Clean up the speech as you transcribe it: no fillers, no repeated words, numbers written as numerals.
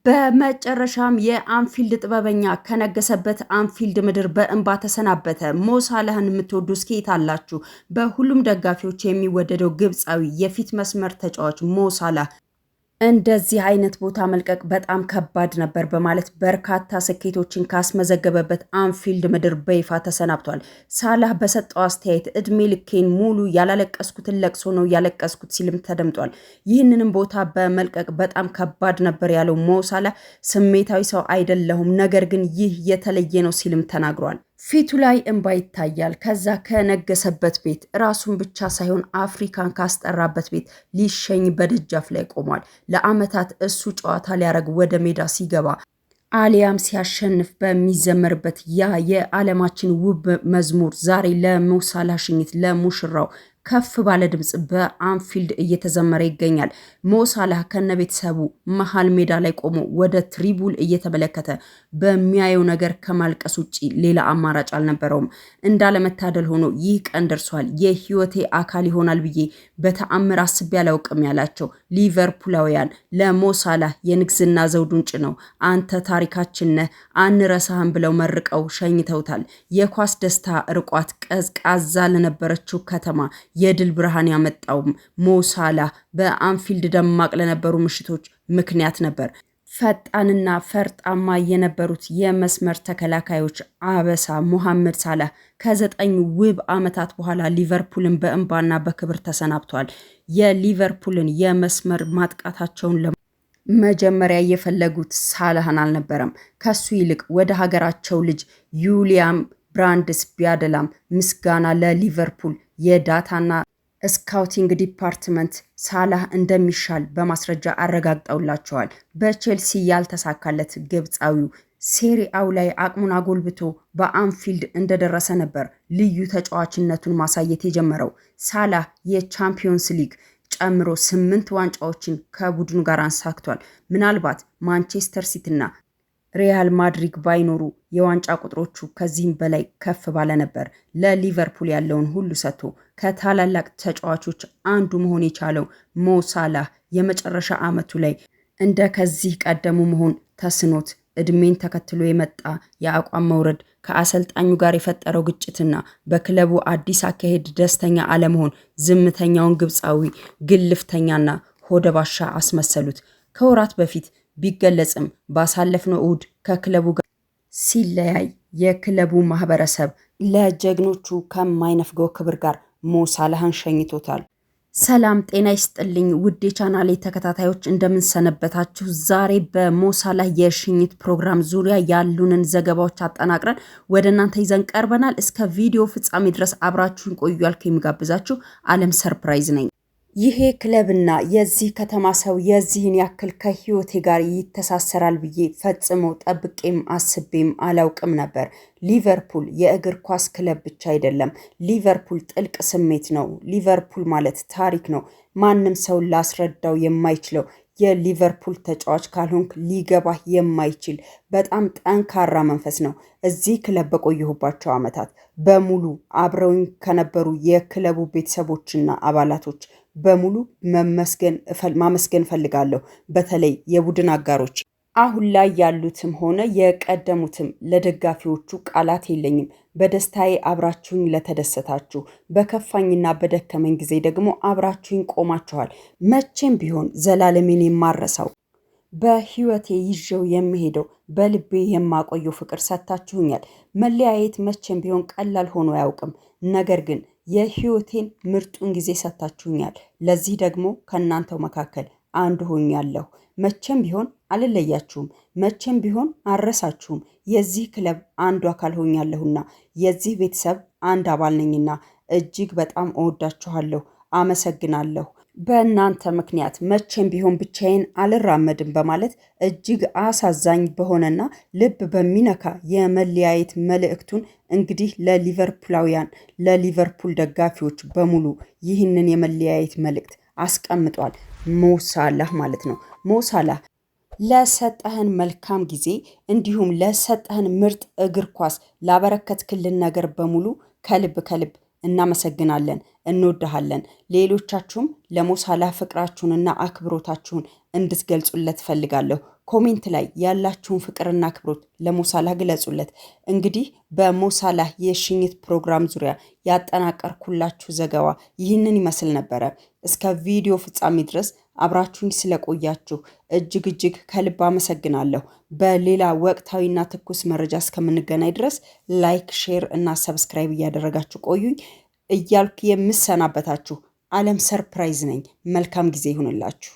በመጨረሻም የአንፊልድ ጥበበኛ ከነገሰበት አንፊልድ ምድር በእንባ ተሰናበተ። ሞ ሳላህን የምትወዱ እስኪ አላችሁ? በሁሉም ደጋፊዎች የሚወደደው ግብፃዊ የፊት መስመር ተጫዋች ሞ ሳላህ እንደዚህ አይነት ቦታ መልቀቅ በጣም ከባድ ነበር በማለት በርካታ ስኬቶችን ካስመዘገበበት አንፊልድ ምድር በይፋ ተሰናብቷል። ሳላህ በሰጠው አስተያየት እድሜ ልኬን ሙሉ ያላለቀስኩትን ለቅሶ ነው ያለቀስኩት ሲልም ተደምጧል። ይህንንም ቦታ በመልቀቅ በጣም ከባድ ነበር ያለው ሞ ሳላህ ስሜታዊ ሰው አይደለሁም፣ ነገር ግን ይህ የተለየ ነው ሲልም ተናግሯል። ፊቱ ላይ እንባ ይታያል። ከዛ ከነገሰበት ቤት ራሱን ብቻ ሳይሆን አፍሪካን ካስጠራበት ቤት ሊሸኝ በደጃፍ ላይ ቆሟል። ለዓመታት እሱ ጨዋታ ሊያረግ ወደ ሜዳ ሲገባ አሊያም ሲያሸንፍ በሚዘመርበት ያ የዓለማችን ውብ መዝሙር ዛሬ ለሞ ሳላህ ሽኝት ለሙሽራው ከፍ ባለ ድምፅ በአንፊልድ እየተዘመረ ይገኛል። ሞ ሳላህ ከነቤተሰቡ መሃል ሜዳ ላይ ቆሞ ወደ ትሪቡል እየተመለከተ በሚያየው ነገር ከማልቀስ ውጭ ሌላ አማራጭ አልነበረውም። እንዳለመታደል ሆኖ ይህ ቀን ደርሷል፣ የህይወቴ አካል ይሆናል ብዬ በተአምር አስቤ አላውቅም ያላቸው ሊቨርፑላውያን ለሞ ሳላህ የንግስና ዘውዱን ጭነው አንተ ታሪካችን ነህ አንረሳህም ብለው መርቀው ሸኝተውታል። የኳስ ደስታ ርቋት ቀዝቃዛ ለነበረችው ከተማ የድል ብርሃን ያመጣውም ሞ ሳላህ በአንፊልድ ደማቅ ለነበሩ ምሽቶች ምክንያት ነበር። ፈጣንና ፈርጣማ የነበሩት የመስመር ተከላካዮች አበሳ ሙሐመድ ሳላህ ከ9 ውብ ዓመታት በኋላ ሊቨርፑልን በእንባና በክብር ተሰናብቷል። የሊቨርፑልን የመስመር ማጥቃታቸውን መጀመሪያ የፈለጉት ሳላህን አልነበረም። ከሱ ይልቅ ወደ ሀገራቸው ልጅ ዩሊያም ብራንድስ ቢያደላም ምስጋና ለሊቨርፑል የዳታና ስካውቲንግ ዲፓርትመንት ሳላህ እንደሚሻል በማስረጃ አረጋግጠውላቸዋል። በቼልሲ ያልተሳካለት ግብፃዊው ሴሪአው ላይ አቅሙን አጎልብቶ በአንፊልድ እንደደረሰ ነበር ልዩ ተጫዋችነቱን ማሳየት የጀመረው። ሳላህ የቻምፒዮንስ ሊግ ጨምሮ 8 ዋንጫዎችን ከቡድኑ ጋር አንሳክቷል። ምናልባት ማንቸስተር ሲቲና ሪያል ማድሪድ ባይኖሩ የዋንጫ ቁጥሮቹ ከዚህም በላይ ከፍ ባለ ነበር። ለሊቨርፑል ያለውን ሁሉ ሰጥቶ ከታላላቅ ተጫዋቾች አንዱ መሆን የቻለው ሞ ሳላህ የመጨረሻ ዓመቱ ላይ እንደ ከዚህ ቀደሙ መሆን ተስኖት እድሜን ተከትሎ የመጣ የአቋም መውረድ ከአሰልጣኙ ጋር የፈጠረው ግጭትና በክለቡ አዲስ አካሄድ ደስተኛ አለመሆን ዝምተኛውን ግብፃዊ ግልፍተኛና ሆደባሻ አስመሰሉት። ከወራት በፊት ቢገለጽም ባሳለፍነው እሁድ ከክለቡ ጋር ሲለያይ የክለቡ ማህበረሰብ ለጀግኖቹ ከማይነፍገው ክብር ጋር ሞ ሳላህን ሸኝቶታል። ሰላም ጤና ይስጥልኝ ውድ የቻናሌ ተከታታዮች እንደምንሰነበታችሁ። ዛሬ በሞ ሳላህ የሽኝት ፕሮግራም ዙሪያ ያሉንን ዘገባዎች አጠናቅረን ወደ እናንተ ይዘን ቀርበናል። እስከ ቪዲዮ ፍጻሜ ድረስ አብራችሁን ቆዩ ያልኩ የሚጋብዛችሁ አለም ሰርፕራይዝ ነኝ። ይሄ ክለብና የዚህ ከተማ ሰው የዚህን ያክል ከህይወቴ ጋር ይተሳሰራል ብዬ ፈጽሞ ጠብቄም አስቤም አላውቅም ነበር። ሊቨርፑል የእግር ኳስ ክለብ ብቻ አይደለም። ሊቨርፑል ጥልቅ ስሜት ነው። ሊቨርፑል ማለት ታሪክ ነው። ማንም ሰው ላስረዳው የማይችለው የሊቨርፑል ተጫዋች ካልሆንክ ሊገባህ የማይችል በጣም ጠንካራ መንፈስ ነው። እዚህ ክለብ በቆየሁባቸው ዓመታት በሙሉ አብረውኝ ከነበሩ የክለቡ ቤተሰቦችና አባላቶች በሙሉ ማመስገን ፈልጋለሁ። በተለይ የቡድን አጋሮች አሁን ላይ ያሉትም ሆነ የቀደሙትም ለደጋፊዎቹ ቃላት የለኝም። በደስታዬ አብራችሁኝ ለተደሰታችሁ፣ በከፋኝና በደከመኝ ጊዜ ደግሞ አብራችሁኝ ቆማችኋል። መቼም ቢሆን ዘላለሜን የማረሳው በህይወቴ ይዤው የሚሄደው በልቤ የማቆየው ፍቅር ሰጥታችሁኛል። መለያየት መቼም ቢሆን ቀላል ሆኖ አያውቅም። ነገር ግን የህይወቴን ምርጡን ጊዜ ሰጥታችሁኛል። ለዚህ ደግሞ ከእናንተው መካከል አንዱ ሆኛለሁ። መቼም ቢሆን አልለያችሁም። መቼም ቢሆን አረሳችሁም። የዚህ ክለብ አንዱ አካል ሆኛለሁና የዚህ ቤተሰብ አንድ አባል ነኝና እጅግ በጣም እወዳችኋለሁ። አመሰግናለሁ። በእናንተ ምክንያት መቼም ቢሆን ብቻዬን አልራመድም በማለት እጅግ አሳዛኝ በሆነና ልብ በሚነካ የመለያየት መልእክቱን እንግዲህ ለሊቨርፑላውያን ለሊቨርፑል ደጋፊዎች በሙሉ ይህንን የመለያየት መልእክት አስቀምጧል። ሞ ሳላህ ማለት ነው። ሞ ሳላህ ለሰጠህን መልካም ጊዜ እንዲሁም ለሰጠህን ምርጥ እግር ኳስ ላበረከትክልን ነገር በሙሉ ከልብ እናመሰግናለን። እንወድሃለን። ሌሎቻችሁም ለሞሳላህ ፍቅራችሁንና አክብሮታችሁን እንድትገልጹለት ፈልጋለሁ። ኮሜንት ላይ ያላችሁን ፍቅርና አክብሮት ለሞሳላህ ግለጹለት። እንግዲህ በሞሳላህ የሽኝት ፕሮግራም ዙሪያ ያጠናቀርኩላችሁ ዘገባ ይህንን ይመስል ነበረ። እስከ ቪዲዮ ፍጻሜ ድረስ አብራችሁኝ ስለቆያችሁ እጅግ ከልብ አመሰግናለሁ። በሌላ ወቅታዊና ትኩስ መረጃ እስከምንገናኝ ድረስ ላይክ፣ ሼር እና ሰብስክራይብ እያደረጋችሁ ቆዩኝ እያልኩ የምሰናበታችሁ ዓለም ሰርፕራይዝ ነኝ። መልካም ጊዜ ይሁንላችሁ።